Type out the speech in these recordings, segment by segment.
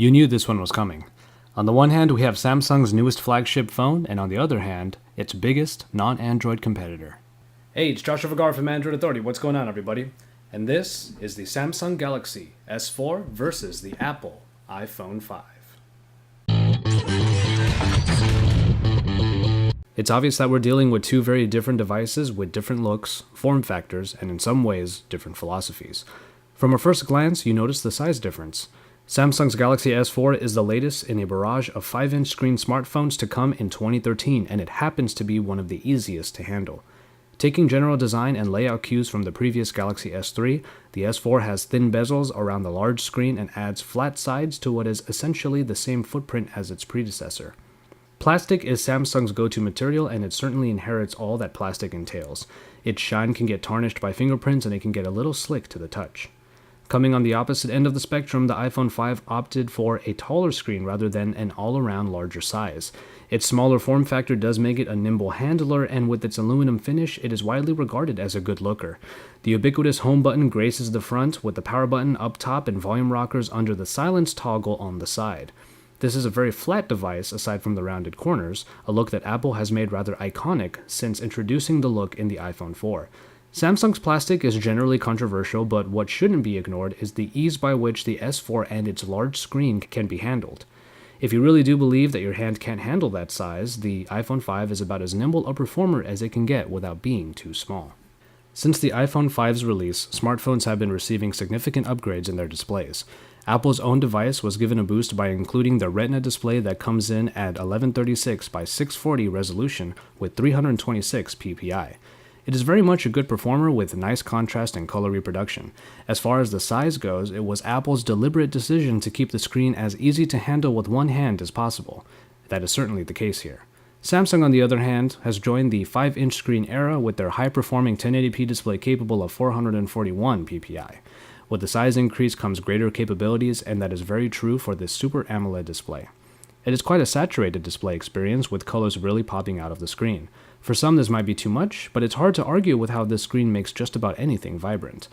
You knew this one was coming. On the one hand, we have Samsung's newest flagship phone, and on the other hand, its biggest non-Android competitor. Hey, it's Joshua Vergara from Android Authority. What's going on, everybody? And this is the Samsung Galaxy S4 versus the Apple iPhone 5. It's obvious that we're dealing with two very different devices with different looks, form factors, and in some ways, different philosophies. From a first glance, you notice the size difference. Samsung's Galaxy S4 is the latest in a barrage of 5-inch screen smartphones to come in 2013, and it happens to be one of the easiest to handle. Taking general design and layout cues from the previous Galaxy S3, the S4 has thin bezels around the large screen and adds flat sides to what is essentially the same footprint as its predecessor. Plastic is Samsung's go-to material, and it certainly inherits all that plastic entails. Its shine can get tarnished by fingerprints, and it can get a little slick to the touch. Coming on the opposite end of the spectrum, the iPhone 5 opted for a taller screen rather than an all-around larger size. Its smaller form factor does make it a nimble handler, and with its aluminum finish, it is widely regarded as a good looker. The ubiquitous home button graces the front, with the power button up top and volume rockers under the silence toggle on the side. This is a very flat device aside from the rounded corners, a look that Apple has made rather iconic since introducing the look in the iPhone 4. Samsung's plastic is generally controversial, but what shouldn't be ignored is the ease by which the S4 and its large screen can be handled. If you really do believe that your hand can't handle that size, the iPhone 5 is about as nimble a performer as it can get without being too small. Since the iPhone 5's release, smartphones have been receiving significant upgrades in their displays. Apple's own device was given a boost by including the Retina display that comes in at 1136 by 640 resolution with 326 ppi. It is very much a good performer with nice contrast and color reproduction. As far as the size goes, it was Apple's deliberate decision to keep the screen as easy to handle with one hand as possible. That is certainly the case here. Samsung, on the other hand, has joined the 5-inch screen era with their high-performing 1080p display capable of 441 ppi. With the size increase comes greater capabilities, and that is very true for this Super AMOLED display. It is quite a saturated display experience, with colors really popping out of the screen. For some, this might be too much, but it's hard to argue with how this screen makes just about anything vibrant.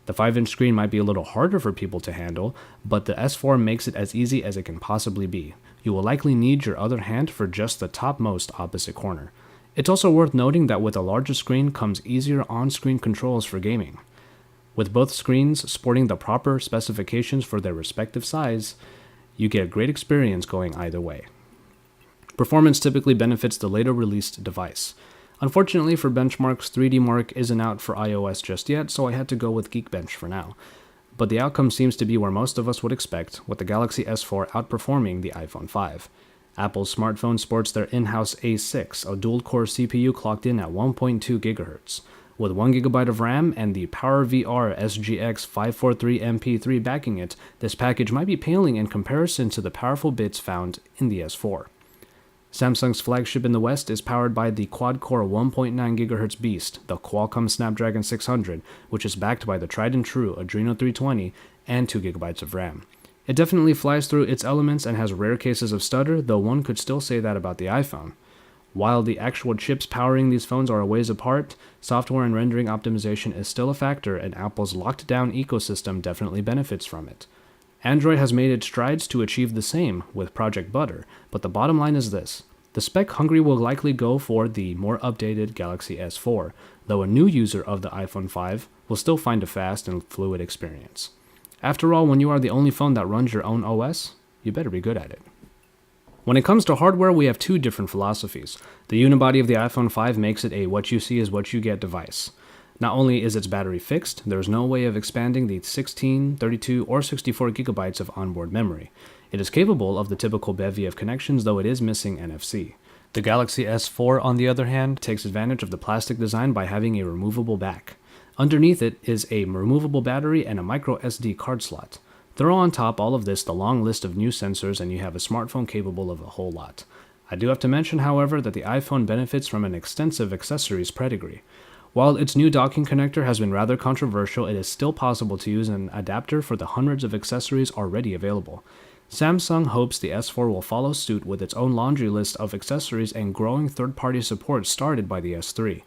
The 5-inch screen might be a little harder for people to handle, but the S4 makes it as easy as it can possibly be. You will likely need your other hand for just the topmost opposite corner. It's also worth noting that with a larger screen comes easier on-screen controls for gaming. With both screens sporting the proper specifications for their respective size, you get a great experience going either way. Performance typically benefits the later released device. Unfortunately for benchmarks, 3D Mark isn't out for iOS just yet, so I had to go with Geekbench for now. But the outcome seems to be where most of us would expect, with the Galaxy S4 outperforming the iPhone 5. Apple's smartphone sports their in-house A6, a dual-core CPU clocked in at 1.2 GHz. With 1GB of RAM and the PowerVR SGX 543MP3 backing it, this package might be paling in comparison to the powerful bits found in the S4. Samsung's flagship in the West is powered by the quad-core 1.9 GHz beast, the Qualcomm Snapdragon 600, which is backed by the tried-and-true Adreno 320 and 2GB of RAM. It definitely flies through its elements and has rare cases of stutter, though one could still say that about the iPhone. While the actual chips powering these phones are a ways apart, software and rendering optimization is still a factor, and Apple's locked-down ecosystem definitely benefits from it. Android has made its strides to achieve the same with Project Butter, but the bottom line is this. The spec hungry will likely go for the more updated Galaxy S4, though a new user of the iPhone 5 will still find a fast and fluid experience. After all, when you are the only phone that runs your own OS, you better be good at it. When it comes to hardware, we have two different philosophies. The unibody of the iPhone 5 makes it a what you see is what you get device. Not only is its battery fixed, there is no way of expanding the 16, 32, or 64 gigabytes of onboard memory. It is capable of the typical bevy of connections, though it is missing NFC. The Galaxy S4, on the other hand, takes advantage of the plastic design by having a removable back. Underneath it is a removable battery and a micro SD card slot. Throw on top all of this the long list of new sensors, and you have a smartphone capable of a whole lot. I do have to mention, however, that the iPhone benefits from an extensive accessories pedigree. While its new docking connector has been rather controversial, it is still possible to use an adapter for the hundreds of accessories already available. Samsung hopes the S4 will follow suit with its own laundry list of accessories and growing third-party support started by the S3.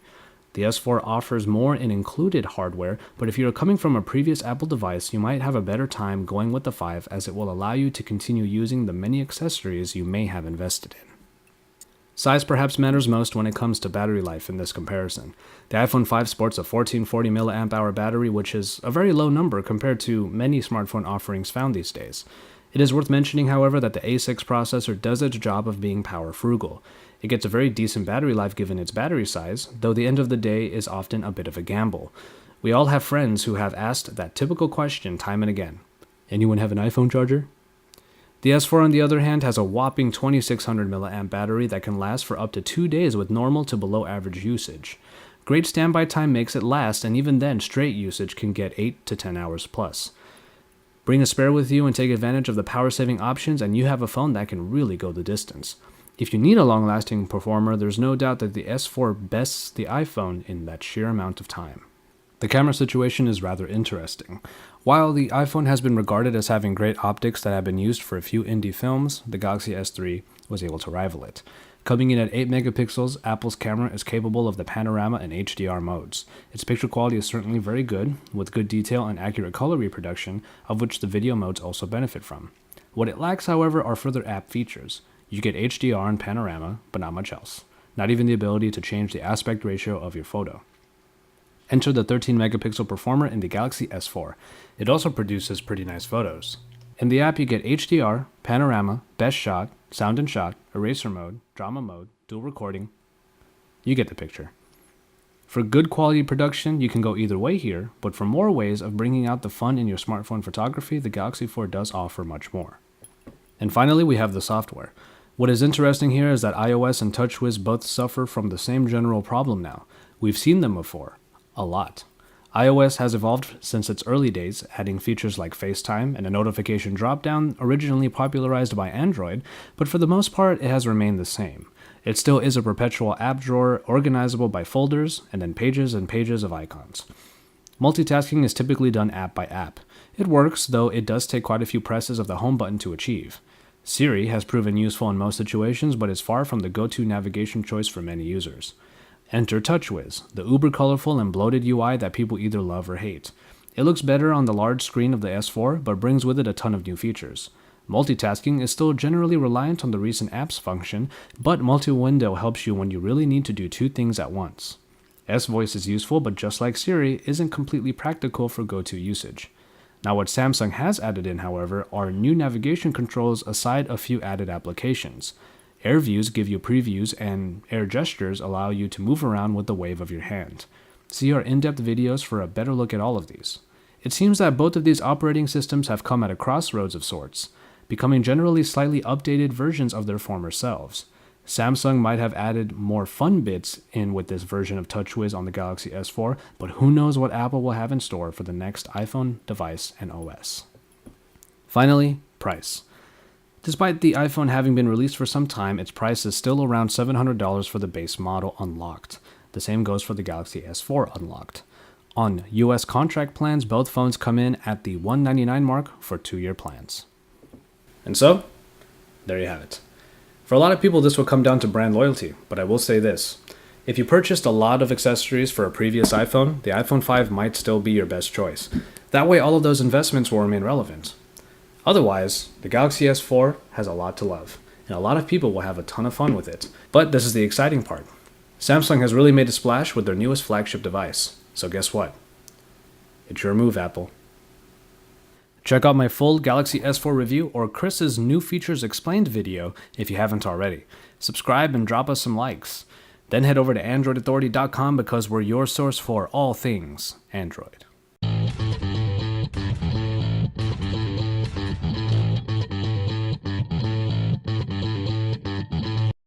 The S4 offers more in included hardware, but if you're coming from a previous Apple device, you might have a better time going with the 5 as it will allow you to continue using the many accessories you may have invested in. Size perhaps matters most when it comes to battery life in this comparison. The iPhone 5 sports a 1440 mAh battery, which is a very low number compared to many smartphone offerings found these days. It is worth mentioning, however, that the A6 processor does its job of being power frugal. It gets a very decent battery life given its battery size, though the end of the day is often a bit of a gamble. We all have friends who have asked that typical question time and again. Anyone have an iPhone charger? The S4 on the other hand has a whopping 2600 mAh battery that can last for up to 2 days with normal to below average usage. Great standby time makes it last, and even then straight usage can get 8 to 10 hours plus. Bring a spare with you and take advantage of the power saving options and you have a phone that can really go the distance. If you need a long-lasting performer, there's no doubt that the S4 bests the iPhone in that sheer amount of time. The camera situation is rather interesting. While the iPhone has been regarded as having great optics that have been used for a few indie films, the Galaxy S3 was able to rival it. Coming in at 8 megapixels, Apple's camera is capable of the panorama and HDR modes. Its picture quality is certainly very good, with good detail and accurate color reproduction, of which the video modes also benefit from. What it lacks, however, are further app features. You get HDR and panorama, but not much else. Not even the ability to change the aspect ratio of your photo. Enter the 13 megapixel performer in the Galaxy S4. It also produces pretty nice photos. In the app you get HDR, panorama, best shot, sound and shot, eraser mode, drama mode, dual recording. You get the picture. For good quality production, you can go either way here, but for more ways of bringing out the fun in your smartphone photography, the Galaxy 4 does offer much more. And finally, we have the software. What is interesting here is that iOS and TouchWiz both suffer from the same general problem now. We've seen them before. A lot. iOS has evolved since its early days, adding features like FaceTime and a notification dropdown originally popularized by Android, but for the most part it has remained the same. It still is a perpetual app drawer organizable by folders and then pages and pages of icons. Multitasking is typically done app by app. It works, though it does take quite a few presses of the home button to achieve. Siri has proven useful in most situations, but is far from the go-to navigation choice for many users. Enter TouchWiz, the uber colorful and bloated UI that people either love or hate. It looks better on the large screen of the S4, but brings with it a ton of new features. Multitasking is still generally reliant on the recent apps function, but multi-window helps you when you really need to do 2 things at once. S-Voice is useful, but just like Siri, isn't completely practical for go-to usage. Now what Samsung has added in, however, are new navigation controls aside a few added applications. Air views give you previews, and air gestures allow you to move around with the wave of your hand. See our in-depth videos for a better look at all of these. It seems that both of these operating systems have come at a crossroads of sorts, becoming generally slightly updated versions of their former selves. Samsung might have added more fun bits in with this version of TouchWiz on the Galaxy S4, but who knows what Apple will have in store for the next iPhone device and OS. Finally, price. Despite the iPhone having been released for some time, its price is still around $700 for the base model unlocked. The same goes for the Galaxy S4 unlocked. On US contract plans, both phones come in at the $199 mark for 2-year plans. And so, there you have it. For a lot of people, this will come down to brand loyalty, but I will say this. If you purchased a lot of accessories for a previous iPhone, the iPhone 5 might still be your best choice. That way, all of those investments will remain relevant. Otherwise, the Galaxy S4 has a lot to love, and a lot of people will have a ton of fun with it. But this is the exciting part. Samsung has really made a splash with their newest flagship device. So guess what? It's your move, Apple. Check out my full Galaxy S4 review or Chris's new features explained video if you haven't already. Subscribe and drop us some likes. Then head over to AndroidAuthority.com because we're your source for all things Android.